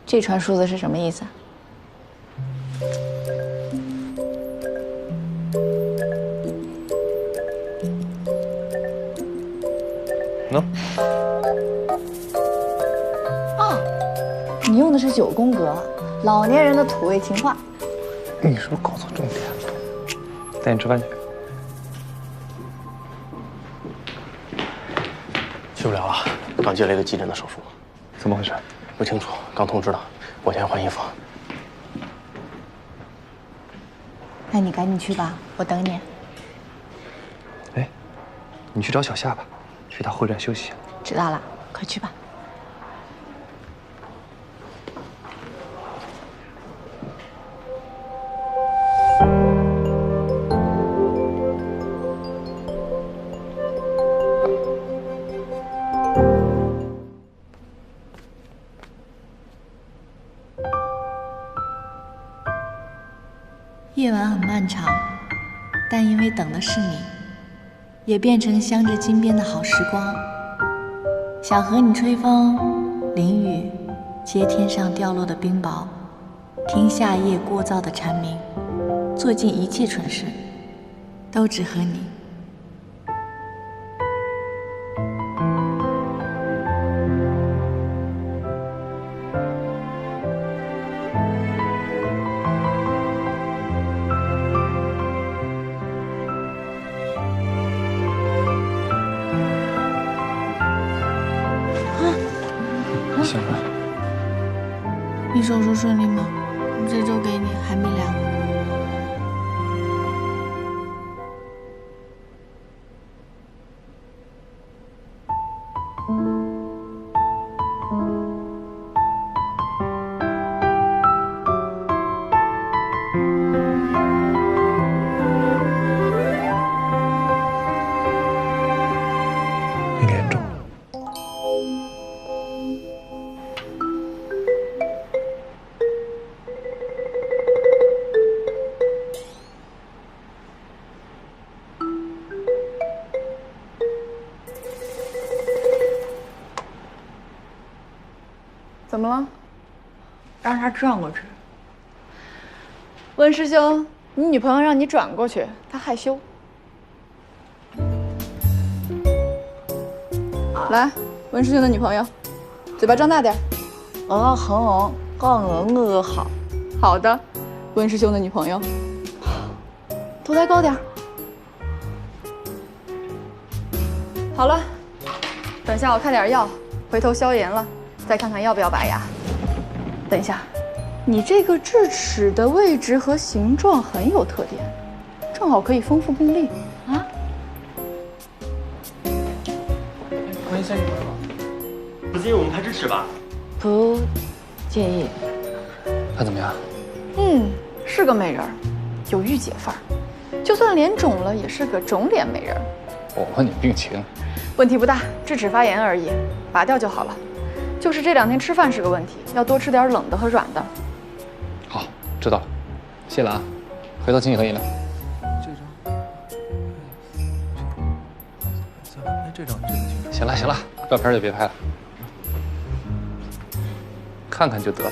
这串数字是什么意思啊？喏。哦，你用的是9宫格，老年人的土味情话。你是不是搞错重点了？带你吃饭去。去不了了，刚接了一个急诊的手术。怎么回事？不清楚，刚通知的，我先换衣服。那你赶紧去吧，我等你。哎，你去找小夏吧，去他会诊休息。知道了，快去吧。夜晚很漫长，但因为等的是你，也变成镶着金边的好时光。想和你吹风、淋雨，接天上掉落的冰雹，听夏夜聒噪的蝉鸣，做尽一切蠢事，都只和你。醒了。你手术顺利吗？这周给你，还没凉。你脸肿了。怎么了？让他转过去。温师兄，你女朋友让你转过去，她害羞。来，温师兄的女朋友，嘴巴张大点。好，好。好的，温师兄的女朋友，头抬高点。好了，等下我开点药，回头消炎了，再看看要不要拔牙。等一下，你这个智齿的位置和形状很有特点，正好可以丰富病例啊。关一下你们吧。不介意我们开智齿吧？不介意。她怎么样？是个美人儿，有御姐范儿，就算脸肿了，也是个肿脸美人儿。我问你病情。问题不大，智齿发炎而已，拔掉就好了。就是这2天吃饭是个问题，要多吃点冷的和软的。好，知道了，谢了啊。回头请你喝饮料。这张，行了，照片就别拍了，看看就得了。